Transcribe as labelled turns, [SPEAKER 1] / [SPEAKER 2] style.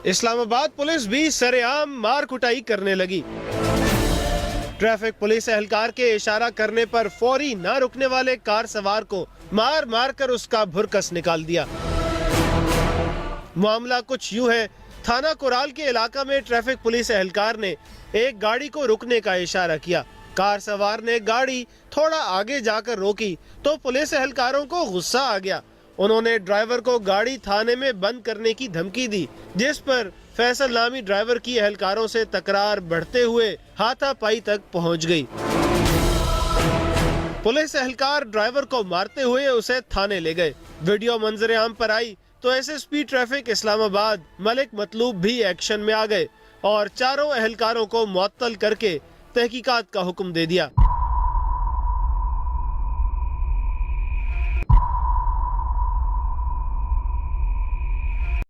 [SPEAKER 1] Islamabad police भी सरेआम मार कुटाई करने लगी। ट्रैफिक पुलिस एहलकार के इशारा करने पर फौरी न रुकने वाले कार सवार को मार मार कर उसका भुरकस निकाल दिया। मामला कुछ यूं है, थाना कुराल के इलाका में ट्रैफिक पुलिस एहलकार ने एक गाड़ी को रुकने का इशारा किया। कार सवार ने गाड़ी थोड़ा आगे जाकर रोकी तो पुलिस एहलकारों को गुस्सा आ गया। उन्होंने ड्राइवर को गाड़ी थाने में बंद करने की धमकी दी, जिस पर फैसल नामी ड्राइवर की एहलकारों से तकरार बढ़ते हुए हाथापाई तक पहुंच गई। पुलिस एहलकार ड्राइवर को मारते हुए उसे थाने ले गए। वीडियो मंजरे आम पर आई तो एसएसपी ट्रैफिक इस्लामाबाद मलिक मतलूब भी एक्शन में आ गए और चारों एहलकारों को मुअत्तल करके तहकीकात का हुक्म दे दिया।